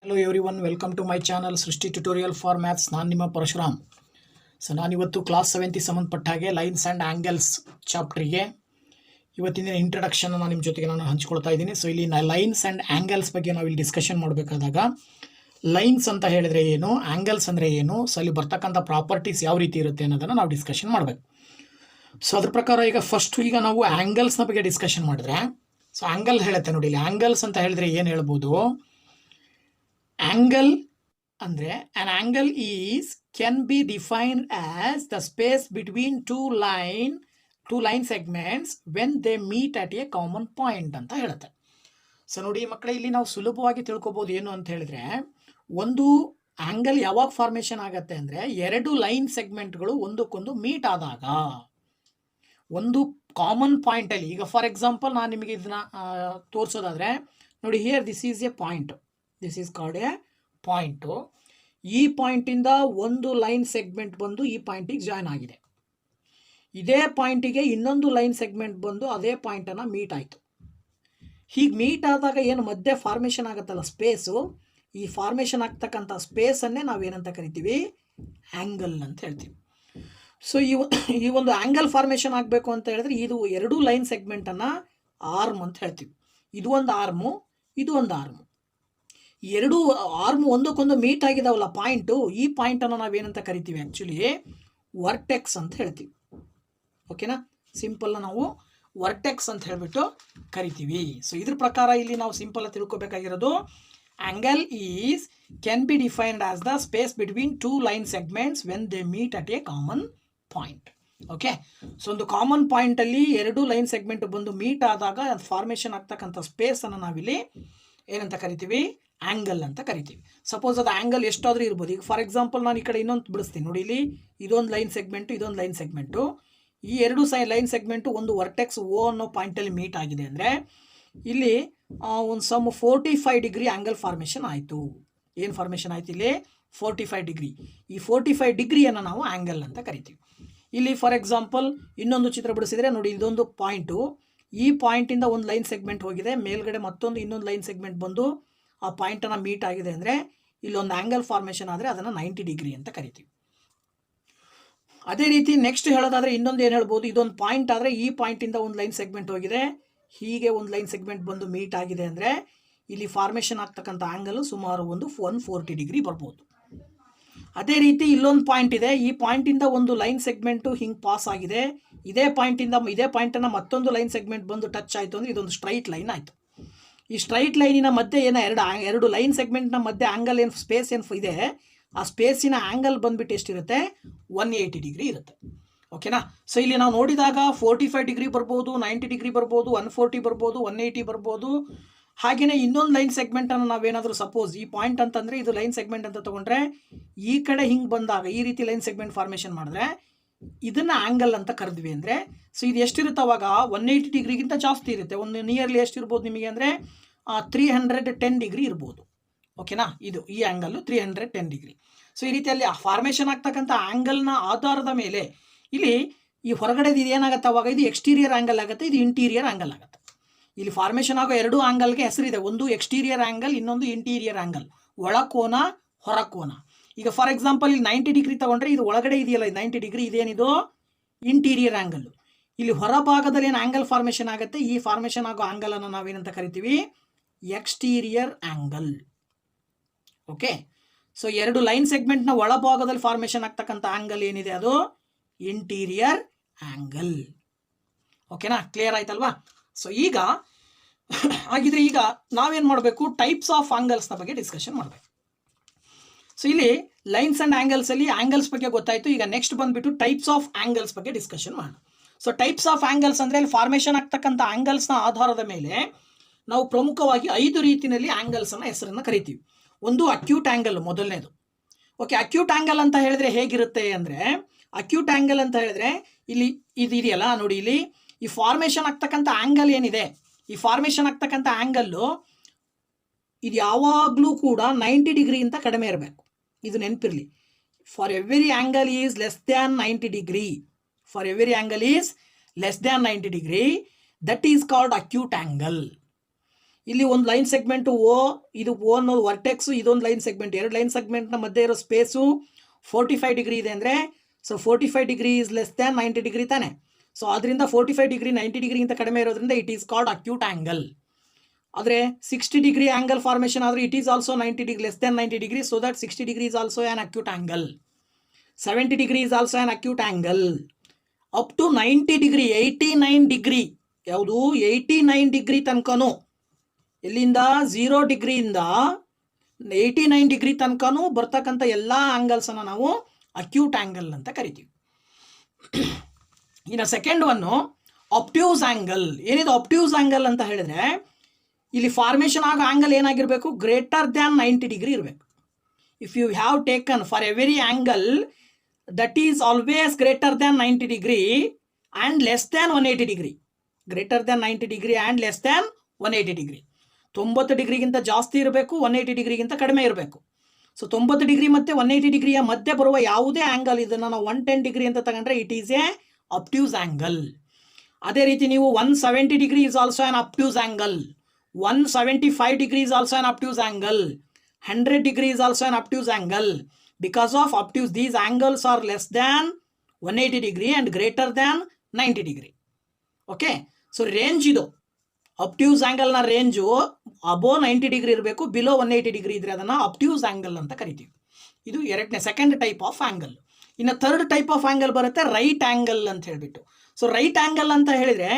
Hello everyone, welcome to my channel Srishti tutorial for maths. ನಾನು ನಿಮ್ಮ Parashuram. So ನಾನಿವತ್ತು class 7ಗೆ ಸಂಬಂಧಪಟ್ಟ ಹಾಗೆ ಲೈನ್ಸ್ ಆ್ಯಂಡ್ ಆ್ಯಂಗಲ್ಸ್ ಚಾಪ್ಟ್ರಿಗೆ ಇವತ್ತಿನ ಇಂಟ್ರಡಕ್ಷನ್ ನಿಮ್ಮ ಜೊತೆಗೆ ನಾನು ಹಂಚ್ಕೊಳ್ತಾ ಇದ್ದೀನಿ. ಸೊ ಇಲ್ಲಿ ಲೈನ್ಸ್ ಆ್ಯಂಡ್ ಆ್ಯಂಗಲ್ಸ್ ಬಗ್ಗೆ ನಾವು ಇಲ್ಲಿ ಡಿಸ್ಕಷನ್ ಮಾಡಬೇಕಾದಾಗ ಲೈನ್ಸ್ ಅಂತ ಹೇಳಿದರೆ ಏನು, ಆ್ಯಂಗಲ್ಸ್ ಅಂದರೆ ಏನು, ಸೊ ಅಲ್ಲಿ ಬರ್ತಕ್ಕಂಥ ಪ್ರಾಪರ್ಟೀಸ್ ಯಾವ ರೀತಿ ಇರುತ್ತೆ ಅನ್ನೋದನ್ನು ನಾವು ಡಿಸ್ಕಷನ್ ಮಾಡಬೇಕು. ಸೊ ಅದ್ರ ಪ್ರಕಾರ ಈಗ ನಾವು ಆ್ಯಂಗಲ್ಸ್ನ ಬಗ್ಗೆ ಡಿಸ್ಕಷನ್ ಮಾಡಿದ್ರೆ, ಸೊ ಆ್ಯಂಗಲ್ ಹೇಳುತ್ತೆ ನೋಡಿ. ಇಲ್ಲಿ ಆ್ಯಂಗಲ್ಸ್ ಅಂತ ಹೇಳಿದ್ರೆ ಏನು ಹೇಳ್ಬೋದು? Angle andre an angle can be defined as the space between two line segments when they meet at a common point ಅಂತ ಹೇಳುತ್ತೆ. ಸೊ ನೋಡಿ ಮಕ್ಕಳೇ, ಇಲ್ಲಿ ನಾವು ಸುಲಭವಾಗಿ ತಿಳ್ಕೊಬೋದು ಏನು ಅಂತ ಹೇಳಿದ್ರೆ, ಒಂದು ಆಂಗಲ್ ಯಾವಾಗ ಫಾರ್ಮೇಷನ್ ಆಗತ್ತೆ ಅಂದರೆ ಎರಡು ಲೈನ್ ಸೆಗ್ಮೆಂಟ್ಗಳು ಒಂದಕ್ಕೊಂದು ಮೀಟ್ ಆದಾಗ ಒಂದು ಕಾಮನ್ ಪಾಯಿಂಟಲ್ಲಿ. ಈಗ ಫಾರ್ ಎಕ್ಸಾಂಪಲ್ ನಾನು ನಿಮಗೆ ಇದನ್ನ ತೋರಿಸೋದಾದರೆ ನೋಡಿ, here this is A point, this is called A point. ಈ ಪಾಯಿಂಟಿಂದ ಒಂದು ಲೈನ್ ಸೆಗ್ಮೆಂಟ್ ಬಂದು ಈ ಪಾಯಿಂಟಿಗೆ ಜಾಯ್ನ್ ಆಗಿದೆ. ಇದೇ ಪಾಯಿಂಟಿಗೆ ಇನ್ನೊಂದು ಲೈನ್ ಸೆಗ್ಮೆಂಟ್ ಬಂದು ಅದೇ ಪಾಯಿಂಟನ್ನು ಮೀಟ್ ಆಯಿತು. ಹೀಗೆ ಮೀಟ್ ಆದಾಗ ಏನು ಮಧ್ಯೆ ಫಾರ್ಮೇಷನ್ ಆಗುತ್ತಲ್ಲ ಸ್ಪೇಸು, ಈ ಫಾರ್ಮೇಷನ್ ಆಗ್ತಕ್ಕಂಥ ಸ್ಪೇಸನ್ನೇ ನಾವೇನಂತ ಕರಿತೀವಿ? ಆ್ಯಂಗಲ್ ಅಂತ ಹೇಳ್ತೀವಿ. ಸೊ ಈ ಒಂದು ಆ್ಯಂಗಲ್ ಫಾರ್ಮೇಷನ್ ಆಗಬೇಕು ಅಂತ ಹೇಳಿದ್ರೆ ಇದು ಎರಡೂ ಲೈನ್ ಸೆಗ್ಮೆಂಟನ್ನು ಆರ್ಮ್ ಅಂತ ಹೇಳ್ತೀವಿ. ಇದು ಒಂದು ಆರ್ಮು, ಇದು ಒಂದು ಆರ್ಮು. ಎರಡು ಆರ್ಮ್ ಒಂದಕ್ಕೊಂದು ಮೀಟ್ ಆಗಿದಾವಲ್ಲ ಪಾಯಿಂಟು, ಈ ಪಾಯಿಂಟನ್ನು ನಾವೇನಂತ ಕರಿತೀವಿ? ಆ್ಯಕ್ಚುಲಿ ವರ್ಟೆಕ್ಸ್ ಅಂತ ಹೇಳ್ತೀವಿ. ಓಕೆನಾ? ಸಿಂಪಲ್ನ ನಾವು ವರ್ಟೆಕ್ಸ್ ಅಂತ ಹೇಳಿಬಿಟ್ಟು ಕರಿತೀವಿ. ಸೊ ಇದ್ರ ಪ್ರಕಾರ ಇಲ್ಲಿ ನಾವು ಸಿಂಪಲ್ ತಿಳ್ಕೊಬೇಕಾಗಿರೋದು, angle can be defined as the space between two line segments when they meet at a common point. Okay, so ಒಂದು ಕಾಮನ್ ಪಾಯಿಂಟಲ್ಲಿ ಎರಡು ಲೈನ್ ಸೆಗ್ಮೆಂಟ್ ಬಂದು ಮೀಟ್ ಆದಾಗ ಫಾರ್ಮೇಷನ್ ಆಗ್ತಕ್ಕಂಥ ಸ್ಪೇಸನ್ನು ನಾವಿಲ್ಲಿ ಏನಂತ ಕರಿತೀವಿ? ಆ್ಯಂಗಲ್ ಅಂತ ಕರಿತೀವಿ. ಸಪೋಸ್ ಅದು ಆ್ಯಂಗಲ್ ಎಷ್ಟಾದರೂ ಇರ್ಬೋದು. ಈಗ ಫಾರ್ ಎಕ್ಸಾಂಪಲ್ ನಾನು ಈ ಕಡೆ ಇನ್ನೊಂದು ಬಿಡಿಸ್ತೀನಿ ನೋಡಿ. ಇಲ್ಲಿ ಇದೊಂದು ಲೈನ್ ಸೆಗ್ಮೆಂಟು, ಇದೊಂದು ಲೈನ್ ಸೆಗ್ಮೆಂಟು. ಈ ಎರಡು ಲೈನ್ ಸೆಗ್ಮೆಂಟು ಒಂದು ವರ್ಟೆಕ್ಸ್ ಓ ಅನ್ನೋ ಪಾಯಿಂಟಲ್ಲಿ ಮೀಟ್ ಆಗಿದೆ ಅಂದರೆ ಇಲ್ಲಿ ಒಂದು 45 ಡಿಗ್ರಿ ಆ್ಯಂಗಲ್ ಫಾರ್ಮೇಷನ್ ಆಯಿತು. ಏನು ಫಾರ್ಮೇಷನ್ ಆಯಿತು ಇಲ್ಲಿ? 45 ಡಿಗ್ರಿ. ಈ 45 ಡಿಗ್ರಿಯನ್ನು ನಾವು ಆ್ಯಂಗಲ್ ಅಂತ ಕರಿತೀವಿ. ಇಲ್ಲಿ ಫಾರ್ ಎಕ್ಸಾಂಪಲ್ ಇನ್ನೊಂದು ಚಿತ್ರ ಬಿಡಿಸಿದರೆ ನೋಡಿ, ಇದೊಂದು ಪಾಯಿಂಟು, ಈ ಪಾಯಿಂಟಿಂದ ಒಂದು ಲೈನ್ ಸೆಗ್ಮೆಂಟ್ ಹೋಗಿದೆ, ಮೇಲ್ಗಡೆ ಇನ್ನೊಂದು ಲೈನ್ ಸೆಗ್ಮೆಂಟ್ ಬಂದು ಆ ಪಾಯಿಂಟನ್ನು ಮೀಟ್ ಆಗಿದೆ ಅಂದರೆ ಇಲ್ಲೊಂದು ಆ್ಯಂಗಲ್ ಫಾರ್ಮೇಷನ್ ಆದರೆ ಅದನ್ನು 90 ಡಿಗ್ರಿ ಅಂತ ಕರಿತೀವಿ. ಅದೇ ರೀತಿ ನೆಕ್ಸ್ಟ್ ಹೇಳೋದಾದರೆ ಇನ್ನೊಂದು ಏನು ಹೇಳ್ಬೋದು? ಇದೊಂದು ಪಾಯಿಂಟ್ ಆದರೆ ಈ ಪಾಯಿಂಟಿಂದ ಒಂದು ಲೈನ್ ಸೆಗ್ಮೆಂಟ್ ಹೋಗಿದೆ, ಹೀಗೆ ಒಂದು ಲೈನ್ ಸೆಗ್ಮೆಂಟ್ ಬಂದು ಮೀಟ್ ಆಗಿದೆ ಅಂದರೆ ಇಲ್ಲಿ ಫಾರ್ಮೇಷನ್ ಆಗ್ತಕ್ಕಂಥ ಆ್ಯಂಗಲ್ ಸುಮಾರು ಒಂದು 140 ಡಿಗ್ರಿ ಬರ್ಬೋದು. ಅದೇ ರೀತಿ ಇಲ್ಲೊಂದು ಪಾಯಿಂಟ್ ಇದೆ, ಈ ಪಾಯಿಂಟಿಂದ ಒಂದು ಲೈನ್ ಸೆಗ್ಮೆಂಟು ಹಿಂಗೆ ಪಾಸ್ ಆಗಿದೆ, ಇದೇ ಪಾಯಿಂಟನ್ನು ಮತ್ತೊಂದು ಲೈನ್ ಸೆಗ್ಮೆಂಟ್ ಬಂದು ಟಚ್ ಆಯಿತು ಅಂದರೆ ಇದೊಂದು ಸ್ಟ್ರೈಟ್ ಲೈನ್ ಆಯಿತು. ಈ ಸ್ಟ್ರೈಟ್ ಲೈನಿನ ಮಧ್ಯೆ ಎರಡು ಲೈನ್ ಸೆಗ್ಮೆಂಟ್ನ ಮಧ್ಯೆ ಆ್ಯಂಗಲ್ ಏನು ಸ್ಪೇಸ್ ಏನು ಇದೆ, ಆ ಸ್ಪೇಸಿನ ಆ್ಯಂಗಲ್ ಬಂದುಬಿಟ್ಟು ಎಷ್ಟಿರುತ್ತೆ? 180 ಡಿಗ್ರಿ ಇರುತ್ತೆ. ಓಕೆನಾ? ಸೊ ಇಲ್ಲಿ ನಾವು ನೋಡಿದಾಗ 45 ಡಿಗ್ರಿ ಬರ್ಬೋದು, 90 ಡಿಗ್ರಿ ಬರ್ಬೋದು, 140 ಬರ್ಬೋದು, 180 ಬರ್ಬೋದು. ಹಾಗೆಯೇ ಇನ್ನೊಂದು ಲೈನ್ ಸೆಗ್ಮೆಂಟನ್ನು ನಾವೇನಾದರೂ ಸಪೋಸ್ ಈ ಪಾಯಿಂಟ್ ಅಂತಂದರೆ ಇದು ಲೈನ್ ಸೆಗ್ಮೆಂಟ್ ಅಂತ ತೊಗೊಂಡ್ರೆ ಈ ಕಡೆ ಹಿಂಗೆ ಬಂದಾಗ ಈ ರೀತಿ ಲೈನ್ ಸೆಗ್ಮೆಂಟ್ ಫಾರ್ಮೇಷನ್ ಮಾಡಿದ್ರೆ ಇದನ್ನು ಆ್ಯಂಗಲ್ ಅಂತ ಕರೆದ್ವಿ ಅಂದರೆ ಸೊ ಇದು ಎಷ್ಟಿರುತ್ತೆ ಅವಾಗ? 180 ಡಿಗ್ರಿಗಿಂತ ಜಾಸ್ತಿ ಇರುತ್ತೆ. ಒಂದು ನಿಯರ್ಲಿ ಎಷ್ಟಿರ್ಬೋದು ನಿಮಗೆ ಅಂದರೆ 310 ಡಿಗ್ರಿ ಇರ್ಬೋದು. ಓಕೆನಾ? ಈ ಆ್ಯಂಗಲ್ಲು 310 ಡಿಗ್ರಿ. ಸೊ ಈ ರೀತಿಯಲ್ಲಿ ಫಾರ್ಮೇಷನ್ ಆಗ್ತಕ್ಕಂಥ ಆ್ಯಂಗಲ್ನ ಆಧಾರದ ಮೇಲೆ ಇಲ್ಲಿ ಈ ಹೊರಗಡೆದು ಇದು ಏನಾಗುತ್ತೆ ಅವಾಗ? ಇದು ಎಕ್ಸ್ಟೀರಿಯರ್ ಆ್ಯಂಗಲ್ ಆಗುತ್ತೆ, ಇದು ಇಂಟೀರಿಯರ್ ಆ್ಯಂಗಲ್ ಆಗುತ್ತೆ. ಇಲ್ಲಿ ಫಾರ್ಮೇಷನ್ ಆಗೋ ಎರಡು ಆ್ಯಂಗಲ್ಗೆ ಹೆಸರಿದೆ, ಒಂದು ಎಕ್ಸ್ಟೀರಿಯರ್ ಆ್ಯಂಗಲ್, ಇನ್ನೊಂದು ಇಂಟೀರಿಯರ್ ಆ್ಯಂಗಲ್. ಒಳಕೋನ, ಹೊರಕೋನ. ಈಗ ಫಾರ್ ಎಕ್ಸಾಂಪಲ್ ಇಲ್ಲಿ 90 ಡಿಗ್ರಿ ತಗೊಂಡ್ರೆ ಇದು ಒಳಗಡೆ ಇದೆಯಲ್ಲ 90 ಡಿಗ್ರಿ, ಇದೇನಿದು ಇಂಟೀರಿಯರ್ ಆ್ಯಂಗಲ್ಲು. ಇಲ್ಲಿ ಹೊರಭಾಗದಲ್ಲಿ ಏನು ಆ್ಯಂಗಲ್ ಫಾರ್ಮೇಷನ್ ಆಗುತ್ತೆ, ಈ ಫಾರ್ಮೇಷನ್ ಆಗೋ ಆ್ಯಂಗಲನ್ನು ನಾವೇನಂತ ಕರಿತೀವಿ? Exterior angle. ಓಕೆ, ಸೊ ಎರಡು ಲೈನ್ ಸೆಗ್ಮೆಂಟ್ನ ಒಳಭಾಗದಲ್ಲಿ ಫಾರ್ಮೇಷನ್ ಆಗ್ತಕ್ಕಂಥ ಆ್ಯಂಗಲ್ ಏನಿದೆ ಅದು ಇಂಟೀರಿಯರ್ ಆ್ಯಂಗಲ್. ಓಕೆನಾ? ಕ್ಲಿಯರ್ ಆಯ್ತಲ್ವಾ? ಸೊ ಹಾಗಿದ್ರೆ ಈಗ ನಾವೇನು ಮಾಡಬೇಕು? ಟೈಪ್ಸ್ ಆಫ್ ಆ್ಯಂಗಲ್ಸ್ನ ಬಗ್ಗೆ ಡಿಸ್ಕಷನ್ ಮಾಡಬೇಕು. ಸೊ ಇಲ್ಲಿ ಲೈನ್ಸ್ ಆ್ಯಂಡ್ ಆ್ಯಂಗಲ್ಸಲ್ಲಿ ಆ್ಯಂಗಲ್ಸ್ ಬಗ್ಗೆ ಗೊತ್ತಾಯಿತು. ಈಗ ನೆಕ್ಸ್ಟ್ ಬಂದುಬಿಟ್ಟು ಟೈಪ್ಸ್ ಆಫ್ ಆ್ಯಂಗಲ್ಸ್ ಬಗ್ಗೆ ಡಿಸ್ಕಷನ್ ಮಾಡೋಣ. ಸೊ ಟೈಪ್ಸ್ ಆಫ್ ಆ್ಯಂಗಲ್ಸ್ ಅಂದರೆ ಇಲ್ಲಿ ಫಾರ್ಮೇಷನ್ ಆಗ್ತಕ್ಕಂಥ ಆ್ಯಂಗಲ್ಸ್ನ ಆಧಾರದ ಮೇಲೆ ನಾವು ಪ್ರಮುಖವಾಗಿ 5 ರೀತಿಯಲ್ಲಿ ಆ್ಯಂಗಲ್ಸನ್ನು ಹೆಸರನ್ನು ಕರಿತೀವಿ. ಒಂದು ಅಕ್ಯೂಟ್ ಆ್ಯಂಗಲ್, ಮೊದಲನೇದು. ಓಕೆ, ಅಕ್ಯೂಟ್ ಆ್ಯಂಗಲ್ ಅಂತ ಹೇಳಿದ್ರೆ ಹೇಗಿರುತ್ತೆ ಅಂದರೆ, ಅಕ್ಯೂಟ್ ಆ್ಯಂಗಲ್ ಅಂತ ಹೇಳಿದ್ರೆ ಇಲ್ಲಿ ಇದು ಇದೆಯಲ್ಲ ನೋಡಿ, ಇಲ್ಲಿ ಈ ಫಾರ್ಮೇಷನ್ ಆಗ್ತಕ್ಕಂಥ ಆ್ಯಂಗಲ್ ಏನಿದೆ, ಈ ಫಾರ್ಮೇಷನ್ ಆಗ್ತಕ್ಕಂಥ ಆ್ಯಂಗಲ್ಲು ಇದು ಯಾವಾಗಲೂ ಕೂಡ 90 ಡಿಗ್ರಿಗಿಂತ ಕಡಿಮೆ ಇರಬೇಕು. ಇದು ನೆನಪಿರಲಿ. For every angle is less than 90 degree, for every angle is less than 90 degree, that is called acute angle. ಇಲ್ಲಿ ಒಂದು ಲೈನ್ ಸೆಗ್ಮೆಂಟ್ ಓ, ಇದು ಓ ಅನ್ನೋದು ವರ್ಟೆಕ್ಸ್, ಇದೊಂದು ಲೈನ್ ಸೆಗ್ಮೆಂಟ್, ಎರಡು ಲೈನ್ ಸೆಗ್ಮೆಂಟ್ನ ಮಧ್ಯೆ ಇರೋ ಸ್ಪೇಸು 45 ಡಿಗ್ರಿ ಇದೆ ಅಂದರೆ so 45 degree is less than 90 degree ತಾನೆ. ಸೊ ಅದರಿಂದ 45 ಡಿಗ್ರಿ 90 ಡಿಗ್ರಿಗಿಂತ ಕಡಿಮೆ ಇರೋದ್ರಿಂದ it is called acute angle. ಆದರೆ 60 ಡಿಗ್ರಿ ಆ್ಯಂಗಲ್ ಫಾರ್ಮೇಷನ್ ಆದರೆ it is also 90 degree less than 90 degree, so that 60 degree is also an acute angle. 70 degree is also an acute angle. Up to 90 degree 89 degree, ಯಾವುದು 89 degree ತನಕನೂ, ಎಲ್ಲಿಂದ 0 ಡಿಗ್ರಿಯಿಂದ 89 degree ತನಕನೂ ಬರ್ತಕ್ಕಂಥ ಎಲ್ಲ ಆ್ಯಂಗಲ್ಸನ್ನು ನಾವು acute angle ಅಂತ ಕರಿತೀವಿ. ಇನ್ನು ಸೆಕೆಂಡ್ ಒನ್ನು ಆಬ್ಟ್ಯೂಸ್ ಆ್ಯಂಗಲ್. ಏನಿದು ಆಬ್ಟ್ಯೂಸ್ ಆ್ಯಂಗಲ್ ಅಂತ ಹೇಳಿದ್ರೆ ಇಲ್ಲಿ ಫಾರ್ಮೇಷನ್ ಆಗೋ ಆ್ಯಂಗಲ್ ಏನಾಗಿರಬೇಕು, ಗ್ರೇಟರ್ ದ್ಯಾನ್ 90 ಡಿಗ್ರಿ ಇರಬೇಕು. If you have taken for every angle that is always greater than 90 degree and less than 180 degree. Greater than 90 degree and less than 180 degree. 90 ಡಿಗ್ರಿಗಿಂತ ಜಾಸ್ತಿ ಇರಬೇಕು, 180 ಡಿಗ್ರಿಗಿಂತ ಕಡಿಮೆ ಇರಬೇಕು. ಸೊ 90 ಡಿಗ್ರಿ ಮತ್ತು 180 ಡಿಗ್ರಿಯ ಮಧ್ಯೆ ಬರುವ ಯಾವುದೇ ಆ್ಯಂಗಲ್, ಇದನ್ನು ನಾವು 110 ಡಿಗ್ರಿ ಅಂತ ತಗೊಂಡ್ರೆ it is a obtuse angle. ಅದೇ ರೀತಿ ನೀವು 170 degree is also an obtuse angle, 175 degree is also an obtuse angle, 100 degree is also an obtuse angle. Because of obtuse these angles are less than 180 degree and greater than 90 degree. Okay, so range ಇದು obtuse ಆ್ಯಂಗಲ್ನ range above 90 degree ಇರಬೇಕು, below 180 degree ಇದ್ರೆ ಅದನ್ನು obtuse angle ಅಂತ ಕರಿತೀವಿ. ಇದು second type of angle. ಇನ್ನು third type of angle ಬರುತ್ತೆ ರೈಟ್ ಆ್ಯಂಗಲ್ ಅಂತ ಹೇಳಿಬಿಟ್ಟು. ಸೊ ರೈಟ್ ಆ್ಯಂಗಲ್ ಅಂತ ಹೇಳಿದರೆ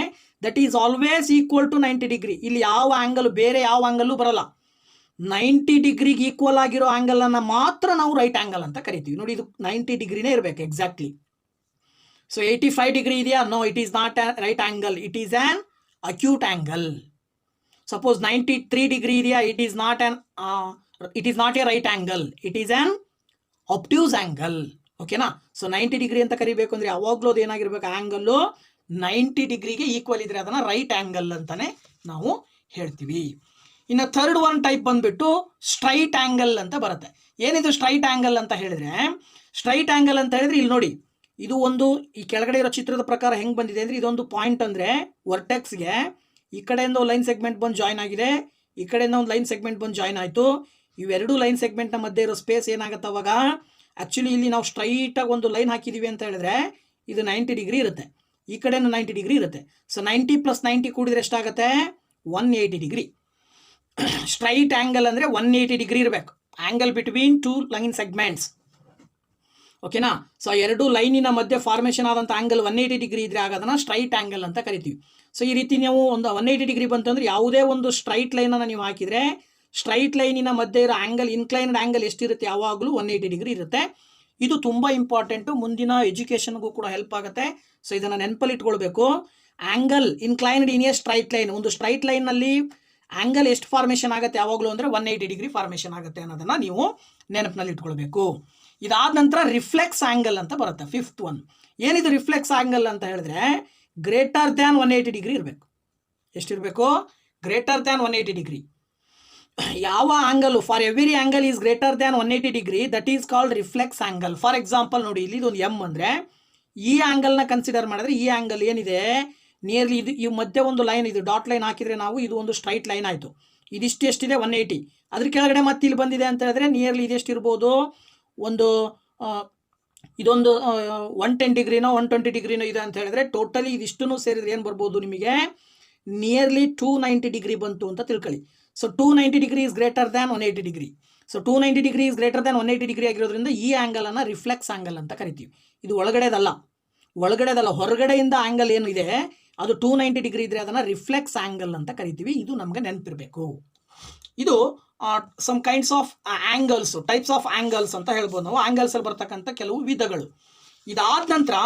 that is always equal to 90 degree. ಇಲ್ಲಿ ಯಾವ ಆ್ಯಂಗಲ್ ಬೇರೆ ಯಾವ ಆ್ಯಂಗಲ್ಲೂ ಬರಲ್ಲ, 90 ಡಿಗ್ರಿಗೆ ಈಕ್ವಲ್ ಆಗಿರೋ ಆ್ಯಂಗಲನ್ನು ಮಾತ್ರ ನಾವು ರೈಟ್ ಆ್ಯಂಗಲ್ ಅಂತ ಕರಿತೀವಿ. ನೋಡಿ, ಇದು 90 ಡಿಗ್ರಿನೇ ಇರಬೇಕು ಎಕ್ಸಾಕ್ಟ್ಲಿ. ಸೊ 85 ಡಿಗ್ರಿ ಇದೆಯಾ, no, it is not a right angle, it is an acute angle. Suppose 93 degree idea, it is not a right angle, it is an obtuse angle. Okay na? So 90 degree anta karibeku andre avaglo adu enagirbeka angle 90 degree ge equal idre adana right angle antane ನಾವು ಹೇಳ್ತೀವಿ. ಇನ್ನು third one type ಬಂದ್ಬಿಟ್ಟು straight angle ಅಂತ ಬರುತ್ತೆ. ಏನಿದು straight angle ಅಂತ ಹೇಳಿದ್ರೆ, straight angle ಅಂತ ಹೇಳಿದ್ರೆ ಇಲ್ಲಿ ನೋಡಿ, ಇದು ಒಂದು ಈ ಕೆಳಗಡೆ ಇರೋ ಚಿತ್ರದ ಪ್ರಕಾರ ಹೆಂಗೆ ಬಂದಿದೆ ಅಂದರೆ, ಇದೊಂದು ಪಾಯಿಂಟ್ ಅಂದರೆ ವರ್ಟೆಕ್ಸ್ಗೆ ಈ ಕಡೆಯಿಂದ ಒಂದು ಲೈನ್ ಸೆಗ್ಮೆಂಟ್ ಬಂದು ಜಾಯ್ನ್ ಆಗಿದೆ, ಈ ಕಡೆಯಿಂದ ಒಂದು ಲೈನ್ ಸೆಗ್ಮೆಂಟ್ ಬಂದು ಜಾಯ್ನ್ ಆಯಿತು. ಇವೆರಡು ಲೈನ್ ಸೆಗ್ಮೆಂಟ್ನ ಮಧ್ಯೆ ಇರೋ ಸ್ಪೇಸ್ ಏನಾಗುತ್ತೆ ಅವಾಗ, ಆ್ಯಕ್ಚುಲಿ ಇಲ್ಲಿ ನಾವು ಸ್ಟ್ರೈಟಾಗಿ ಒಂದು ಲೈನ್ ಹಾಕಿದ್ದೀವಿ ಅಂತ ಹೇಳಿದ್ರೆ ಇದು 90 ಡಿಗ್ರಿ ಇರುತ್ತೆ, ಈ ಕಡೆನೂ 90 ಡಿಗ್ರಿ ಇರುತ್ತೆ. ಸೊ 90 + 90 ಕೂಡಿದ್ರೆ ಎಷ್ಟಾಗುತ್ತೆ, 180 ಡಿಗ್ರಿ. ಸ್ಟ್ರೈಟ್ ಆ್ಯಂಗಲ್ ಅಂದರೆ 180 ಡಿಗ್ರಿ ಇರಬೇಕು, angle between two line segments. ಓಕೆನಾ? ಸೊ ಎರಡು ಲೈನಿನ ಮಧ್ಯೆ ಫಾರ್ಮೇಷನ್ ಆದಂಥ ಆ್ಯಂಗಲ್ 180 ಡಿಗ್ರಿ ಇದ್ರೆ ಆಗ ಅದನ್ನು ಸ್ಟ್ರೈಟ್ ಆ್ಯಂಗಲ್ ಅಂತ ಕರಿತೀವಿ. ಸೊ ಈ ರೀತಿ ನೀವು ಒಂದು 180 ಡಿಗ್ರಿ ಬಂತಂದ್ರೆ ಯಾವುದೇ ಒಂದು ಸ್ಟ್ರೈಟ್ ಲೈನನ್ನು ನೀವು ಹಾಕಿದರೆ ಸ್ಟ್ರೈಟ್ ಲೈನಿನ ಮಧ್ಯೆ ಇರೋ ಆ್ಯಂಗಲ್, ಇನ್ಕ್ಲೈನ್ಡ್ ಆ್ಯಂಗಲ್ ಎಷ್ಟಿರುತ್ತೆ, ಯಾವಾಗಲೂ 180 ಡಿಗ್ರಿ ಇರುತ್ತೆ. ಇದು ತುಂಬ ಇಂಪಾರ್ಟೆಂಟು, ಮುಂದಿನ ಎಜುಕೇಷನ್ಗೂ ಕೂಡ ಹೆಲ್ಪ್ ಆಗುತ್ತೆ. ಸೊ ಇದನ್ನು ನೆನಪಲ್ಲಿ ಇಟ್ಕೊಳ್ಬೇಕು. Angle inclined in a straight line, ಒಂದು ಸ್ಟ್ರೈಟ್ ಲೈನ್ನಲ್ಲಿ ಆ್ಯಂಗಲ್ ಎಷ್ಟು ಫಾರ್ಮೇಷನ್ ಆಗುತ್ತೆ ಯಾವಾಗಲೂ ಅಂದರೆ 180 ಡಿಗ್ರಿ ಫಾರ್ಮೇಷನ್ ಆಗುತ್ತೆ ಅನ್ನೋದನ್ನು ನೀವು ನೆನಪಿನಲ್ಲಿ ಇಟ್ಕೊಳ್ಬೇಕು. ಇದಾದ ನಂತರ ರಿಫ್ಲೆಕ್ಸ್ ಆ್ಯಂಗಲ್ ಅಂತ ಬರುತ್ತೆ, ಫಿಫ್ತ್ ಒನ್. ಏನಿದು ರಿಫ್ಲೆಕ್ಸ್ ಆ್ಯಂಗಲ್ ಅಂತ ಹೇಳಿದ್ರೆ ಗ್ರೇಟರ್ ದ್ಯಾನ್ 180 ಡಿಗ್ರಿ ಇರಬೇಕು. ಎಷ್ಟಿರಬೇಕು, ಗ್ರೇಟರ್ ದ್ಯಾನ್ 180 ಡಿಗ್ರಿ. ಯಾವ angle, for every angle is greater than 180 degree, that is called reflex angle. For example ನೋಡಿ, ಇಲ್ಲಿ ಇದೊಂದು ಎಮ್ ಅಂದರೆ ಈ ಆ್ಯಂಗಲ್ನ ಕನ್ಸಿಡರ್ ಮಾಡಿದ್ರೆ ಈ ಆ್ಯಂಗಲ್ ಏನಿದೆ ನಿಯರ್ಲಿ ಇದು, ಈ ಮಧ್ಯೆ ಒಂದು ಲೈನ್, ಇದು ಡಾಟ್ ಲೈನ್ ಹಾಕಿದರೆ ನಾವು ಇದು ಒಂದು ಸ್ಟ್ರೈಟ್ ಲೈನ್ ಆಯಿತು. ಇದಿಷ್ಟು ಎಷ್ಟಿದೆ 180, ಅದ್ರ ಕೆಳಗಡೆ ಮತ್ತೆ ಇಲ್ಲಿ ಬಂದಿದೆ ಅಂತ ಹೇಳಿದ್ರೆ ನಿಯರ್ಲಿ ಇದೆಷ್ಟಿರ್ಬೋದು, ಒಂದು ಇದೊಂದು 110 ಡಿಗ್ರಿನೋ 120 ಡಿಗ್ರಿನೋ ಇದೆ ಅಂತ ಹೇಳಿದ್ರೆ ಟೋಟಲಿ ಇದಿಷ್ಟೂ ಸೇರಿದ್ರೆ ಏನು ಬರ್ಬೋದು ನಿಮಗೆ, ನಿಯರ್ಲಿ 290 ಡಿಗ್ರಿ ಬಂತು ಅಂತ ತಿಳ್ಕೊಳ್ಳಿ. So 290 degree is greater than 180 degree. So 290 degree is greater than 180 degree ಆಗಿರೋದ್ರಿಂದ ಈ ಆ್ಯಂಗಲನ್ನು ರಿಫ್ಲೆಕ್ಸ್ ಆ್ಯಂಗಲ್ ಅಂತ ಕರಿತೀವಿ. ಇದು ಒಳಗಡೆದಲ್ಲ, ಹೊರಗಡೆಯಿಂದ ಆ್ಯಂಗಲ್ ಏನಿದೆ ಅದು 290 ಡಿಗ್ರಿ ಇದ್ದರೆ ಅದನ್ನು ರಿಫ್ಲೆಕ್ಸ್ ಆ್ಯಂಗಲ್ ಅಂತ ಕರಿತೀವಿ. ಇದು ನಮಗೆ ನೆನಪಿರಬೇಕು. ಇದು some kinds of angles, types of angles ಅಂತ ಹೇಳ್ಬೋದು ನಾವು. ಆ್ಯಂಗಲ್ಸಲ್ಲಿ ಬರ್ತಕ್ಕಂಥ ಕೆಲವು ವಿಧಗಳು. ಇದಾದ ನಂತರ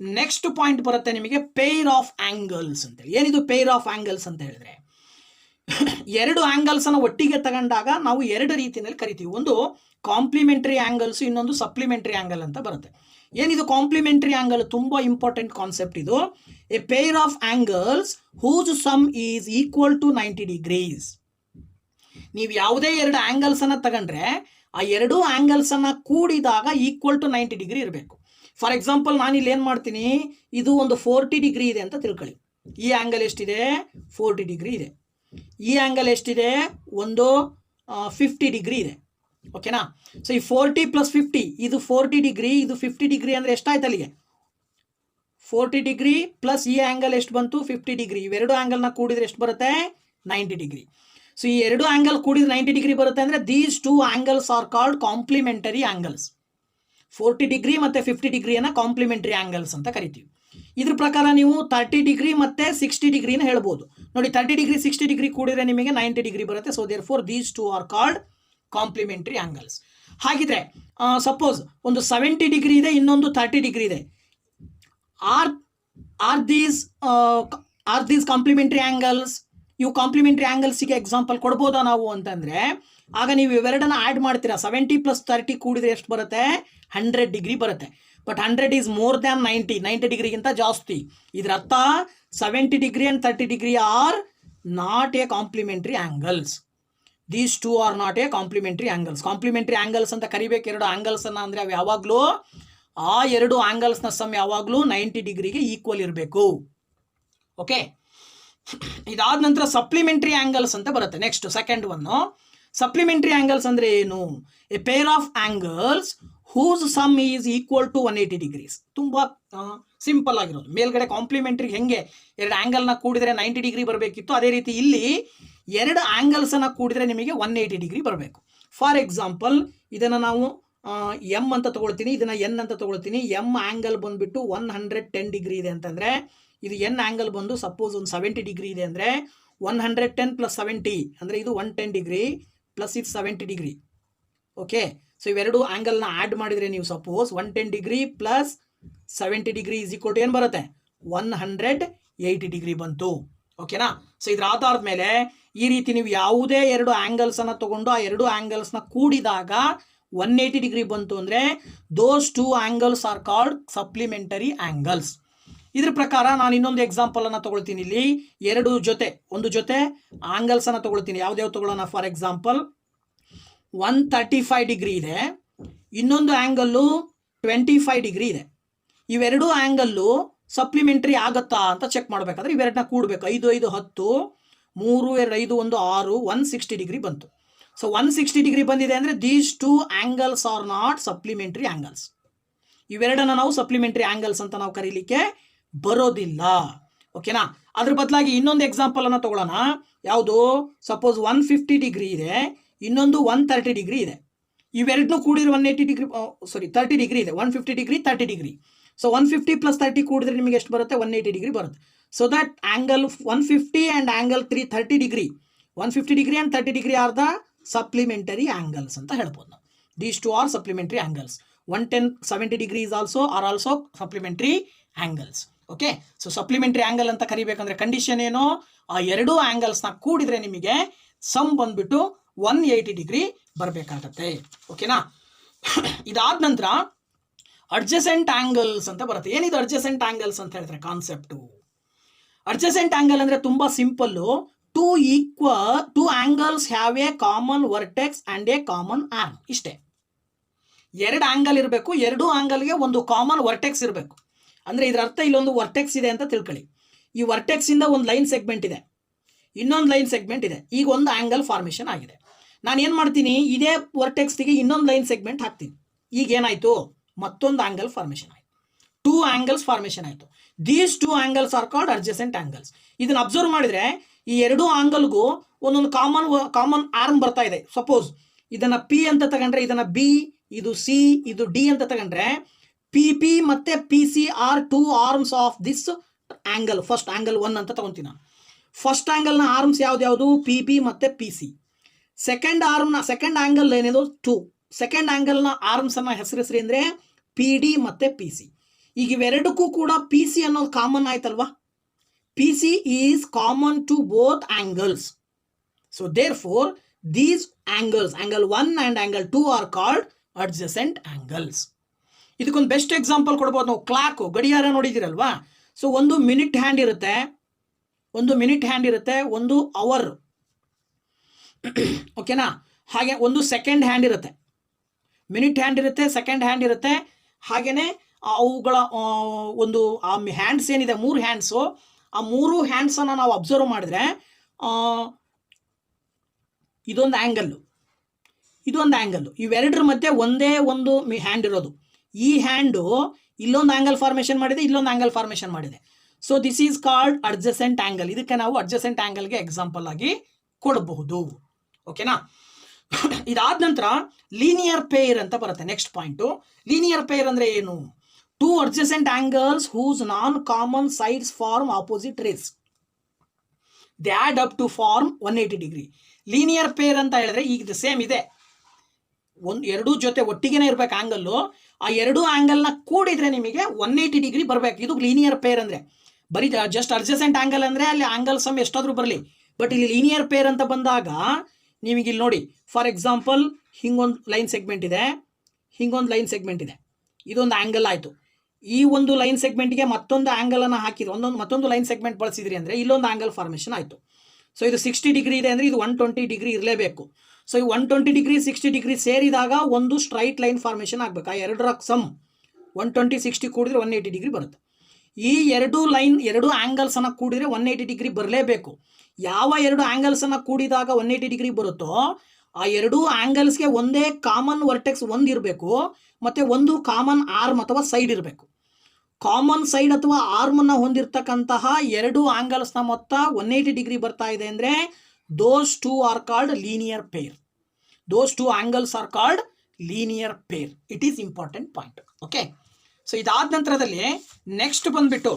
ನೆಕ್ಸ್ಟ್ ಪಾಯಿಂಟ್ ಬರುತ್ತೆ ನಿಮಗೆ ಪೇರ್ ಆಫ್ ಆ್ಯಂಗಲ್ಸ್ ಅಂತೇಳಿ. ಏನಿದು ಪೇರ್ ಆಫ್ ಆ್ಯಂಗಲ್ಸ್ ಅಂತ ಹೇಳಿದ್ರೆ, ಎರಡು ಆ್ಯಂಗಲ್ಸನ್ನು ಒಟ್ಟಿಗೆ ತಗೊಂಡಾಗ ನಾವು ಎರಡು ರೀತಿಯಲ್ಲಿ ಕರಿತೀವಿ. ಒಂದು ಕಾಂಪ್ಲಿಮೆಂಟ್ರಿ ಆ್ಯಂಗಲ್ಸ್, ಇನ್ನೊಂದು ಸಪ್ಲಿಮೆಂಟ್ರಿ ಆ್ಯಂಗಲ್ ಅಂತ ಬರುತ್ತೆ. ಏನಿದು ಕಾಂಪ್ಲಿಮೆಂಟ್ರಿ ಆ್ಯಂಗಲ್, ತುಂಬ ಇಂಪಾರ್ಟೆಂಟ್ ಕಾನ್ಸೆಪ್ಟ್ ಇದು. A pair of angles whose sum is equal to 90 degrees. ನೀವು ಯಾವುದೇ ಎರಡು ಆ್ಯಂಗಲ್ಸನ್ನು ತಗೊಂಡ್ರೆ ಆ ಎರಡೂ ಆ್ಯಂಗಲ್ಸನ್ನು ಕೂಡಿದಾಗ ಈಕ್ವಲ್ ಟು 90 ಡಿಗ್ರಿ ಇರಬೇಕು. ಫಾರ್ ಎಕ್ಸಾಂಪಲ್ ನಾನಿಲ್ಲಿ ಏನು ಮಾಡ್ತೀನಿ, ಇದು ಒಂದು 40 ಡಿಗ್ರಿ ಇದೆ ಅಂತ ತಿಳ್ಕೊಳ್ಳಿ. ಈ ಆ್ಯಂಗಲ್ ಎಷ್ಟಿದೆ, 40 ಡಿಗ್ರಿ ಇದೆ. ಈ ಆ್ಯಂಗಲ್ ಎಷ್ಟಿದೆ, ಒಂದು 50 ಡಿಗ್ರಿ ಇದೆ. ಓಕೆನಾ. ಸೊ ಈ 40 + 50 ಇದು 40 ಡಿಗ್ರಿ, ಇದು 50 ಡಿಗ್ರಿ ಅಂದರೆ ಎಷ್ಟಾಯ್ತು ಅಲ್ಲಿಗೆ 40 ಡಿಗ್ರಿ ಪ್ಲಸ್ ಈ ಆ್ಯಂಗಲ್ ಎಷ್ಟು ಬಂತು 50 ಡಿಗ್ರಿ. ಇವೆರಡು ಆ್ಯಂಗಲ್ನ ಕೂಡಿದ್ರೆ ಎಷ್ಟು ಬರುತ್ತೆ 90 ಡಿಗ್ರಿ. ಸೊ ಈ ಎರಡು ಆ್ಯಂಗಲ್ ಕೂಡಿದ್ರೆ 90 ಡಿಗ್ರಿ ಬರುತ್ತೆ ಅಂದರೆ these two angles R called complementary angles. 40 degree ಮತ್ತು 50 ಡಿಗ್ರಿಯನ್ನು ಕಾಂಪ್ಲಿಮೆಂಟರಿ ಆ್ಯಂಗಲ್ಸ್ ಅಂತ ಕರಿತೀವಿ. ಇದ್ರ ಪ್ರಕಾರ ನೀವು 30 ಡಿಗ್ರಿ ಮತ್ತು 60 ಡಿಗ್ರಿನ ಹೇಳ್ಬೋದು. ನೋಡಿ 30 ಡಿಗ್ರಿ 60 ಡಿಗ್ರಿ ಕೂಡಿದ್ರೆ ನಿಮಗೆ 90 ಡಿಗ್ರಿ ಬರುತ್ತೆ. So therefore these two are called complementary angles. ಹಾಗಿದ್ರೆ ಸಪೋಸ್ ಒಂದು 70 ಡಿಗ್ರಿ ಇದೆ, ಇನ್ನೊಂದು 30 ಡಿಗ್ರಿ ಇದೆ. Are these complementary angles? ಇವು ಕಾಂಪ್ಲಿಮೆಂಟರಿ ಆ್ಯಂಗಲ್ಸಿಗೆ ಎಕ್ಸಾಂಪಲ್ ಕೊಡ್ಬೋದಾ ನಾವು ಅಂತಂದರೆ, ಆಗ ನೀವು ಇವೆರಡನ್ನ ಆ್ಯಡ್ ಮಾಡ್ತೀರಾ. 70 + 30 ಕೂಡಿದ್ರೆ ಎಷ್ಟು ಬರುತ್ತೆ 100 ಡಿಗ್ರಿ ಬರುತ್ತೆ. ಬಟ್ 100 ಈಸ್ ಮೋರ್ ದ್ಯಾನ್ 90 ಡಿಗ್ರಿಗಿಂತ ಜಾಸ್ತಿ. ಇದರ ಅರ್ಥ 70 degree and 30 degree are not a complementary angles. These two are not a complementary angles. Complementary angles ಅಂತ ಕರಿಬೇಕು ಎರಡು ಆ್ಯಂಗಲ್ಸನ್ನು ಅಂದರೆ ಅವು ಯಾವಾಗಲೂ ಆ ಎರಡು ಆ್ಯಂಗಲ್ಸ್ನ ಸಮ್ ಯಾವಾಗಲೂ 90 ಡಿಗ್ರಿಗೆ ಈಕ್ವಲ್ ಇರಬೇಕು. ಓಕೆ. ಇದಾದ ನಂತರ ಸಪ್ಲಿಮೆಂಟರಿ ಆ್ಯಂಗಲ್ಸ್ ಅಂತ ಬರುತ್ತೆ. ನೆಕ್ಸ್ಟ್ ಸೆಕೆಂಡ್ ಒನ್ನು ಸಪ್ಲಿಮೆಂಟರಿ ಆ್ಯಂಗಲ್ಸ್ ಅಂದರೆ ಏನು? A pair of angles whose sum is equal to 180 degrees. ತುಂಬ ಸಿಂಪಲ್ ಆಗಿರೋದು. ಮೇಲ್ಗಡೆ ಕಾಂಪ್ಲಿಮೆಂಟ್ರಿಗೆ ಹೆಂಗೆ ಎರಡು ಆ್ಯಂಗಲ್ನ ಕೂಡಿದರೆ 90 ಡಿಗ್ರಿ ಬರಬೇಕಿತ್ತು, ಅದೇ ರೀತಿ ಇಲ್ಲಿ ಎರಡು ಆ್ಯಂಗಲ್ಸನ್ನು ಕೂಡಿದರೆ ನಿಮಗೆ 180 ಡಿಗ್ರಿ ಬರಬೇಕು. ಫಾರ್ ಎಕ್ಸಾಂಪಲ್ ಇದನ್ನು ನಾವು ಎಮ್ ಅಂತ ತೊಗೊಳ್ತೀನಿ, ಇದನ್ನು ಎನ್ ಅಂತ ತೊಗೊಳ್ತೀನಿ. ಎಮ್ ಆ್ಯಂಗಲ್ ಬಂದುಬಿಟ್ಟು 110 ಡಿಗ್ರಿ ಇದೆ ಅಂತಂದರೆ, ಇದು ಎನ್ ಆ್ಯಂಗಲ್ ಬಂದು ಸಪೋಸ್ ಒಂದು 70 ಡಿಗ್ರಿ ಇದೆ ಅಂದರೆ 110 + 70 ಅಂದರೆ ಇದು 110 ಡಿಗ್ರಿ ಪ್ಲಸ್ ಇದು 70 ಡಿಗ್ರಿ. ಓಕೆ. ಸೊ ಇವೆರಡು ಆ್ಯಂಗಲ್ನ ಆ್ಯಡ್ ಮಾಡಿದರೆ ನೀವು suppose 110 degree plus 70 degree is equal to ಏನು ಬರುತ್ತೆ 180 ಡಿಗ್ರಿ ಬಂತು. ಓಕೆನಾ. ಸೊ ಇದ್ರ ಆಧಾರದ ಮೇಲೆ ಈ ರೀತಿ ನೀವು ಯಾವುದೇ ಎರಡು ಆ್ಯಂಗಲ್ಸನ್ನು ತೊಗೊಂಡು ಆ ಎರಡು ಆ್ಯಂಗಲ್ಸ್ನ ಕೂಡಿದಾಗ 180 ಡಿಗ್ರಿ ಬಂತು ಅಂದರೆ those two angles are called supplementary angles. ಇದ್ರ ಪ್ರಕಾರ ನಾನು ಇನ್ನೊಂದು ಎಕ್ಸಾಂಪಲನ್ನು ತೊಗೊಳ್ತೀನಿ. ಇಲ್ಲಿ ಒಂದು ಜೊತೆ ಆ್ಯಂಗಲ್ಸನ್ನು ತೊಗೊಳ್ತೀನಿ. ಯಾವ್ದಾವ್ದು ತೊಗೊಳ್ಳೋಣ? ಫಾರ್ ಎಕ್ಸಾಂಪಲ್ 135 ಡಿಗ್ರಿ ಇದೆ, ಇನ್ನೊಂದು ಆ್ಯಂಗಲ್ಲು 25 ಡಿಗ್ರಿ ಇದೆ. ಇವೆರಡು ಆ್ಯಂಗಲ್ಲು ಸಪ್ಲಿಮೆಂಟ್ರಿ ಆಗುತ್ತಾ ಅಂತ ಚೆಕ್ ಮಾಡಬೇಕಾದ್ರೆ ಇವೆರಡನ್ನ ಕೂಡಬೇಕು. 5 5 10, 3 2 5 1 6, 160 ಡಿಗ್ರಿ ಬಂತು. ಸೊ 160 ಡಿಗ್ರಿ ಬಂದಿದೆ ಅಂದರೆ these two angles are not supplementary angles. ಇವೆರಡನ್ನ ನಾವು ಸಪ್ಲಿಮೆಂಟ್ರಿ ಆ್ಯಂಗಲ್ಸ್ ಅಂತ ನಾವು ಕರೀಲಿಕ್ಕೆ ಬರೋದಿಲ್ಲ. ಓಕೆನಾ. ಅದ್ರ ಬದಲಾಗಿ ಇನ್ನೊಂದು ಎಕ್ಸಾಂಪಲನ್ನು ತೊಗೊಳ್ಳೋಣ. ಯಾವುದು? ಸಪೋಸ್ 150 ಡಿಗ್ರಿ ಇದೆ, ಇನ್ನೊಂದು 130 ಡಿಗ್ರಿ ಇದೆ. ಇವೆರಡನ್ನೂ ಕೂಡಿರೋ 180 ಡಿಗ್ರಿ 30 ಡಿಗ್ರಿ ಇದೆ. 150 ಡಿಗ್ರಿ 30 ಡಿಗ್ರಿ. ಸೊ 150 + 30 ಕೂಡಿದ್ರೆ ನಿಮಗೆ ಎಷ್ಟು ಬರುತ್ತೆ 180 ಡಿಗ್ರಿ ಬರುತ್ತೆ. So that angle 150 and angle 30 degree, 150 degree and 30 degree are the supplementary angles ಅಂತ ಹೇಳ್ಬೋದು ನಾವು. These two are supplementary angles. 110 70 degree are also supplementary angles. Okay. So supplementary angle ಅಂತ ಕರಿಬೇಕಂದ್ರೆ condition ಏನು? ಆ ಎರಡೂ ಆ್ಯಂಗಲ್ಸ್ನ ಕೂಡಿದ್ರೆ ನಿಮಗೆ ಸಮ್ ಬಂದ್ಬಿಟ್ಟು 180 ಡಿಗ್ರಿ ಬರಬೇಕಾಗತ್ತೆ. ಓಕೆನಾ. ಇದಾದ ನಂತರ ಅಡ್ಜಸೆಂಟ್ ಆ್ಯಂಗಲ್ಸ್ ಅಂತ ಬರುತ್ತೆ. ಏನಿದು ಅಡ್ಜಸೆಂಟ್ ಆ್ಯಂಗಲ್ಸ್ ಅಂತ ಹೇಳಿದ್ರೆ ಕಾನ್ಸೆಪ್ಟು? ಅಡ್ಜಸೆಂಟ್ ಆ್ಯಂಗಲ್ ಅಂದರೆ ತುಂಬ simple. Two angles have A common vertex and A common arm. ಇಷ್ಟೇ. ಎರಡು ಆ್ಯಂಗಲ್ ಇರಬೇಕು, ಎರಡು ಆ್ಯಂಗಲ್ಗೆ ಒಂದು ಕಾಮನ್ ವರ್ಟೆಕ್ಸ್ ಇರಬೇಕು. ಅಂದರೆ ಇದರ ಅರ್ಥ ಇಲ್ಲೊಂದು ವರ್ಟೆಕ್ಸ್ ಇದೆ ಅಂತ ತಿಳ್ಕೊಳ್ಳಿ. ಈ ವರ್ಟೆಕ್ಸಿಂದ ಒಂದು ಲೈನ್ ಸೆಗ್ಮೆಂಟ್ ಇದೆ, ಇನ್ನೊಂದು ಲೈನ್ ಸೆಗ್ಮೆಂಟ್ ಇದೆ. ಈಗ ಒಂದು ಆ್ಯಂಗಲ್ ಫಾರ್ಮೇಷನ್ ಆಗಿದೆ. ನಾನು ಏನು ಮಾಡ್ತೀನಿ, ಇದೇ ವರ್ಟೆಕ್ಸ್ಗೆ ಇನ್ನೊಂದು ಲೈನ್ ಸೆಗ್ಮೆಂಟ್ ಹಾಕ್ತೀನಿ. ಈಗ ಏನಾಯಿತು? ಮತ್ತೊಂದು ಆ್ಯಂಗಲ್ ಫಾರ್ಮೇಷನ್ ಆಯಿತು. ಟೂ ಆ್ಯಂಗಲ್ಸ್ ಫಾರ್ಮೇಷನ್ ಆಯಿತು. These two angles R called adjacent angles. ಇದನ್ನು ಅಬ್ಸರ್ವ್ ಮಾಡಿದರೆ ಈ ಎರಡೂ ಆ್ಯಂಗಲ್ಗೂ ಒಂದೊಂದು ಕಾಮನ್ ಆರ್ಮ್ ಬರ್ತಾ ಇದೆ. ಸಪೋಸ್ ಇದನ್ನು ಪಿ ಅಂತ ತಗೊಂಡ್ರೆ, ಇದನ್ನು ಬಿ, ಇದು ಸಿ, ಇದು ಡಿ ಅಂತ ತಗೊಂಡ್ರೆ ಪಿ ಮತ್ತು PC are two arms of this angle. First angle 1 ಅಂತ ತಗೊತೀನಿ ನಾನು. ಫಸ್ಟ್ ಆ್ಯಂಗಲ್ನ ಆರ್ಮ್ಸ್ ಯಾವ್ದು? PP ಮತ್ತು PC. ಸೆಕೆಂಡ್ ಆ್ಯಂಗಲ್ ಏನಿದು 2. ಸೆಕೆಂಡ್ ಆ್ಯಂಗಲ್ನ ಆರ್ಮ್ಸನ್ನು ಹೆಸರು ಅಂದರೆ PD ಮತ್ತು PC. ಈಗ ಇವೆರಡಕ್ಕೂ ಕೂಡ PC ಅನ್ನೋದು ಕಾಮನ್ ಆಯ್ತಲ್ವಾ? PC is common to both angles. So therefore these angles, angle 1 and angle 2 are called adjacent angles. ಇದಕ್ಕೊಂದು ಬೆಸ್ಟ್ ಎಕ್ಸಾಂಪಲ್ ಕೊಡ್ಬೋದು ನಾವು. ಕ್ಲಾಕು, ಗಡಿಯಾರ ನೋಡಿದ್ದೀರಲ್ವಾ? ಸೊ ಒಂದು ಮಿನಿಟ್ ಹ್ಯಾಂಡ್ ಇರುತ್ತೆ, ಒಂದು ಅವರ್. ಓಕೆನಾ. ಹಾಗೆ ಒಂದು ಸೆಕೆಂಡ್ ಹ್ಯಾಂಡ್ ಇರುತ್ತೆ, ಮಿನಿಟ್ ಹ್ಯಾಂಡ್ ಇರುತ್ತೆ, ಸೆಕೆಂಡ್ ಹ್ಯಾಂಡ್ ಇರುತ್ತೆ. ಹಾಗೆಯೇ ಅವುಗಳ ಒಂದು ಹ್ಯಾಂಡ್ಸ್ ಏನಿದೆ, 3 ಹ್ಯಾಂಡ್ಸು, ಆ 3 ಹ್ಯಾಂಡ್ಸನ್ನು ನಾವು ಅಬ್ಸರ್ವ್ ಮಾಡಿದ್ರೆ ಇದೊಂದು ಆ್ಯಂಗಲ್ಲು, ಇದೊಂದು ಆ್ಯಂಗಲ್ಲು, ಇವೆರಡರ ಮಧ್ಯೆ ಒಂದೇ ಒಂದು ಹ್ಯಾಂಡ್ ಇರೋದು. ಈ ಹ್ಯಾಂಡು ಇಲ್ಲೊಂದು ಆ್ಯಂಗಲ್ ಫಾರ್ಮೇಷನ್ ಮಾಡಿದೆ, ಇಲ್ಲೊಂದು ಆ್ಯಂಗಲ್ ಫಾರ್ಮೇಷನ್ ಮಾಡಿದೆ. So this is called adjacent angle. ಇದಕ್ಕೆ ನಾವು ಅಡ್ಜಸೆಂಟ್ ಆ್ಯಂಗಲ್ಗೆ ಎಕ್ಸಾಂಪಲ್ ಆಗಿ ಕೊಡಬಹುದು. ಓಕೆನಾ? ಇದಾದ ನಂತರ ಲೀನಿಯರ್ ಪೇರ್ ಅಂತ ಬರುತ್ತೆ. ನೆಕ್ಸ್ಟ್ ಪಾಯಿಂಟು, ಲೀನಿಯರ್ ಪೇರ್ ಅಂದರೆ ಏನು? Two adjacent angles whose non common sides form opposite rays, they add up to form 180 degree. Linear pair ಅಂತ ಹೇಳಿದ್ರೆ ಈಗ ಸೇಮ್ ಇದೆ, ಎರಡೂ ಜೊತೆ ಒಟ್ಟಿಗೆನೇ ಇರಬೇಕು ಆ್ಯಂಗಲ್ಲು. ಆ ಎರಡೂ ಆ್ಯಂಗಲ್ನ ಕೂಡಿದ್ರೆ ನಿಮಗೆ 180 ಡಿಗ್ರಿ ಬರಬೇಕು. ಇದು ಲೀನಿಯರ್ ಪೇರ್ ಅಂದರೆ. ಬರೀ ಜಸ್ಟ್ ಅಡ್ಜಸೆಂಟ್ ಆ್ಯಂಗಲ್ ಅಂದರೆ ಅಲ್ಲಿ ಆ್ಯಂಗಲ್ ಸಮ್ ಎಷ್ಟಾದರೂ ಬರಲಿ. ಬಟ್ ಇಲ್ಲಿ ಲೀನಿಯರ್ ಪೇರ್ ಅಂತ ಬಂದಾಗ ನಿಮಗೆ ಇಲ್ಲಿ ನೋಡಿ, ಫಾರ್ ಎಕ್ಸಾಂಪಲ್ ಹಿಂಗೊಂದು ಲೈನ್ ಸೆಗ್ಮೆಂಟ್ ಇದೆ, ಹಿಂಗೊಂದು ಲೈನ್ ಸೆಗ್ಮೆಂಟ್ ಇದೆ, ಇದೊಂದು ಆ್ಯಂಗಲ್ ಆಯಿತು. ಈ ಒಂದು ಲೈನ್ ಸೆಗ್ಮೆಂಟ್ಗೆ ಮತ್ತೊಂದು ಆ್ಯಂಗಲನ್ನು ಹಾಕಿದ್ರು, ಮತ್ತೊಂದು ಲೈನ್ ಸೆಗ್ಮೆಂಟ್ ಬಳಸಿದ್ರಿ ಅಂದರೆ ಇಲ್ಲೊಂದು ಆ್ಯಂಗಲ್ ಫಾರ್ಮೇಷನ್ ಆಯಿತು. ಸೊ ಇದು 60 ಡಿಗ್ರಿ ಇದೆ ಅಂದರೆ ಇದು 120 ಡಿಗ್ರಿ ಇರಲೇಬೇಕು. ಸೊ ಈ 120 ಡಿಗ್ರಿ 60 ಡಿಗ್ರಿ ಸೇರಿದಾಗ ಒಂದು ಸ್ಟ್ರೈಟ್ ಲೈನ್ ಫಾರ್ಮೇಷನ್ ಆಗಬೇಕು. ಆ ಎರಡರ ಸಮ್ 120 60 ಕೂಡಿದ್ರೆ 180 ಡಿಗ್ರಿ ಬರುತ್ತೆ. ಈ ಎರಡು ಆ್ಯಂಗಲ್ಸನ್ನು ಕೂಡಿದ್ರೆ 180 ಡಿಗ್ರಿ ಬರಲೇಬೇಕು. ಯಾವ ಎರಡು ಆ್ಯಂಗಲ್ಸನ್ನು ಕೂಡಿದಾಗ 180 ಡಿಗ್ರಿ ಬರುತ್ತೋ ಆ ಎರಡೂ ಆ್ಯಂಗಲ್ಸ್ಗೆ ಒಂದೇ ಕಾಮನ್ ವರ್ಟೆಕ್ಸ್ ಒಂದು ಇರಬೇಕು, ಮತ್ತು ಒಂದು ಕಾಮನ್ ಆರ್ಮ್ ಅಥವಾ ಸೈಡ್ ಇರಬೇಕು. ಕಾಮನ್ ಸೈಡ್ ಅಥವಾ ಆರ್ಮನ್ನು ಹೊಂದಿರತಕ್ಕಂತಹ ಎರಡು ಆ್ಯಂಗಲ್ಸ್ನ ಮೊತ್ತ 180 ಡಿಗ್ರಿ ಬರ್ತಾ ಇದೆ ಅಂದರೆ those two are called linear pair. Those two angles are called linear pair. It is important point. Okay. So ಇದಾದ ನಂತರದಲ್ಲಿ ನೆಕ್ಸ್ಟ್ ಬಂದ್ಬಿಟ್ಟು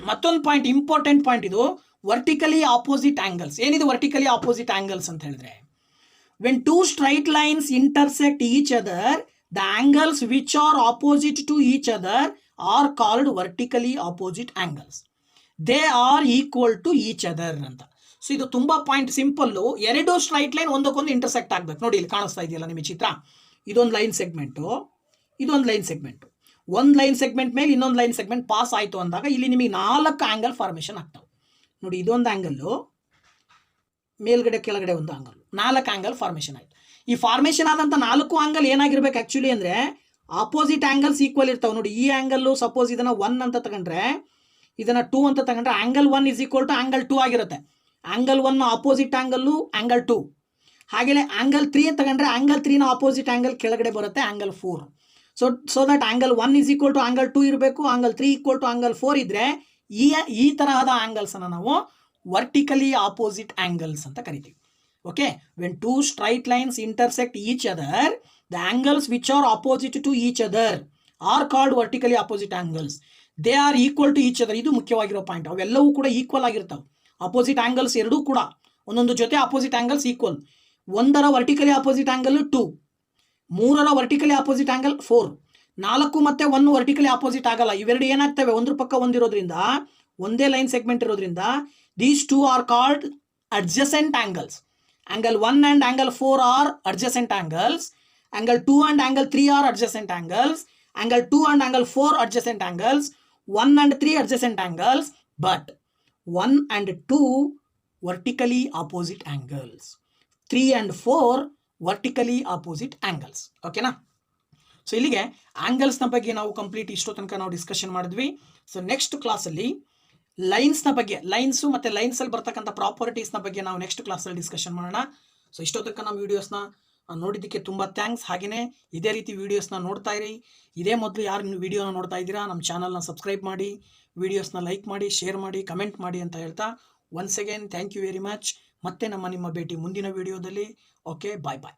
ಮತ್ತೊಂದು ಪಾಯಿಂಟ್, ಇಂಪಾರ್ಟೆಂಟ್ ಪಾಯಿಂಟ್ ಇದು, ವರ್ಟಿಕಲಿ ಆಪೋಸಿಟ್ ಆ್ಯಂಗಲ್ಸ್. ಏನಿದು ವರ್ಟಿಕಲಿ ಆಪೋಸಿಟ್ ಆ್ಯಂಗಲ್ಸ್ ಅಂತ ಹೇಳಿದ್ರೆ, when two straight lines intersect each other, the angles which are opposite to each other are called vertically opposite angles. They are equal to each other ಅಂತ. So ಇದು ತುಂಬ point simple. ಎರಡು straight line ಒಂದಕ್ಕೊಂದು intersect ಆಗಬೇಕು. ನೋಡಿ ಇಲ್ಲಿ ಕಾಣಿಸ್ತಾ ಇದೆಯಲ್ಲ ನಿಮಗೆ ಚಿತ್ರ, ಇದೊಂದು ಲೈನ್ ಸೆಗ್ಮೆಂಟು, ಇದೊಂದು ಲೈನ್ ಸೆಗ್ಮೆಂಟು, ಒಂದು ಲೈನ್ ಸೆಗ್ಮೆಂಟ್ ಮೇಲೆ ಇನ್ನೊಂದು ಲೈನ್ ಸೆಗ್ಮೆಂಟ್ ಪಾಸ್ ಆಯಿತು ಅಂದಾಗ ಇಲ್ಲಿ ನಿಮಗೆ 4 ಆ್ಯಂಗಲ್ ಫಾರ್ಮೇಷನ್ ಆಗ್ತವೆ. ನೋಡಿ ಇದೊಂದು ಆ್ಯಂಗಲ್ಲು, ಮೇಲ್ಗಡೆ ಕೆಳಗಡೆ ಒಂದು ಆ್ಯಂಗಲ್, 4 ಆ್ಯಂಗಲ್ ಫಾರ್ಮೇಷನ್ ಆಯಿತು. ಈ ಫಾರ್ಮೇಷನ್ ಆದಂಥ 4 ಆ್ಯಂಗಲ್ ಏನಾಗಿರ್ಬೇಕು ಆ್ಯಕ್ಚುಲಿ ಅಂದರೆ ಆಪೋಸಿಟ್ ಆ್ಯಂಗಲ್ಸ್ ಈಕ್ವಲ್ ಇರ್ತಾವೆ. ನೋಡಿ ಈ ಆ್ಯಂಗಲ್ಲು ಸಪೋಸ್ ಇದನ್ನು 1 ಅಂತ ತಗೊಂಡ್ರೆ, ಇದನ್ನು 2 ಅಂತ ತಗೊಂಡ್ರೆ angle 1 is equal to angle 2 ಆಗಿರುತ್ತೆ. Angle 1 opposite angle angle 2. ಹಾಗೆಯೇ ಆ್ಯಂಗಲ್ 3 ಅಂತ ತಗೊಂಡ್ರೆ ಆ್ಯಂಗಲ್ 3ನ ಆಪೋಸಿಟ್ ಆ್ಯಂಗಲ್ ಕೆಳಗಡೆ ಬರುತ್ತೆ, angle 4. So that angle 1 is equal to angle 2 ಇರಬೇಕು, ಆ್ಯಂಗಲ್ 3 ಈಕ್ವಲ್ ಟು ಆ್ಯಂಗಲ್ 4 ಇದ್ದರೆ ಈ ತರಹದ ಆ್ಯಂಗಲ್ಸನ್ನು ನಾವು ವರ್ಟಿಕಲಿ ಆಪೋಸಿಟ್ ಆ್ಯಂಗಲ್ಸ್ ಅಂತ ಕರಿತೀವಿ. Okay, when two straight lines intersect each other, the angles which are opposite to each other are called vertically opposite angles. They are equal to each other. ಇದು ಮುಖ್ಯವಾಗಿರೋ point. ಅವೆಲ್ಲವೂ ಕೂಡ equal ಆಗಿರ್ತಾವೆ. Opposite angles ಎರಡೂ ಕೂಡ ಒಂದೊಂದು ಜೊತೆ opposite angles equal. 1ರ vertically opposite angle 2, 3ರ ವರ್ಟಿಕಲಿ ಆಪೋಸಿಟ್ ಆ್ಯಂಗಲ್ 4, 4 ಮತ್ತು 1 ವರ್ಟಿಕಲಿ ಆಪೋಸಿಟ್ ಆಗಲ್ಲ. ಇವೆರಡು ಏನಾಗ್ತವೆ, ಒಂದ್ರ ಪಕ್ಕ ಒಂದಿರೋದ್ರಿಂದ, ಒಂದೇ ಲೈನ್ ಸೆಗ್ಮೆಂಟ್ ಇರೋದ್ರಿಂದ these two are called adjacent angles. Angle 1 and angle 4 are adjacent angles, angle 2 and angle 3 are adjacent angles, angle 2 and angle 4 adjacent angles, 1 and 3 adjacent angles, but 1 and 2 vertically opposite angles, 3 and 4 vertically opposite angles. ಓಕೆನಾ? So ಇಲ್ಲಿಗೆ ಆ್ಯಂಗಲ್ಸ್ನ ಬಗ್ಗೆ ನಾವು complete ಇಷ್ಟೋ ತನಕ ನಾವು discussion ಮಾಡಿದ್ವಿ. So next ಕ್ಲಾಸಲ್ಲಿ ಲೈನ್ಸ್ನ ಬಗ್ಗೆ, ಲೈನ್ಸು ಮತ್ತು ಲೈನ್ಸಲ್ಲಿ ಬರ್ತಕ್ಕಂಥ ಪ್ರಾಪರ್ಟೀಸ್ನ ಬಗ್ಗೆ ನಾವು ನೆಕ್ಸ್ಟ್ ಕ್ಲಾಸಲ್ಲಿ ಡಿಸ್ಕಷನ್ ಮಾಡೋಣ. ಸೊ ಇಷ್ಟೋ ತನಕ ನಮ್ಮ ವೀಡಿಯೋಸ್ನ ನೋಡಿದ್ದಕ್ಕೆ ತುಂಬ ಥ್ಯಾಂಕ್ಸ್. ಹಾಗೆಯೇ ಇದೇ ರೀತಿ ವೀಡಿಯೋಸ್ನ ನೋಡ್ತಾ ಇರಿ. ಇದೇ ಮೊದಲು ಯಾರು ವೀಡಿಯೋನ ನೋಡ್ತಾ ಇದ್ದೀರಾ, ನಮ್ಮ ಚಾನಲ್ನ ಸಬ್ಸ್ಕ್ರೈಬ್ ಮಾಡಿ, ವೀಡಿಯೋಸ್ನ ಲೈಕ್ ಮಾಡಿ, ಶೇರ್ ಮಾಡಿ, ಕಮೆಂಟ್ ಮಾಡಿ ಅಂತ ಹೇಳ್ತಾ once again thank you very much. ಮತ್ತೆ ನಿಮ್ಮ ಭೇಟಿ ಮುಂದಿನ ವೀಡಿಯೋದಲ್ಲಿ. ಓಕೆ, ಬಾಯ್ ಬಾಯ್.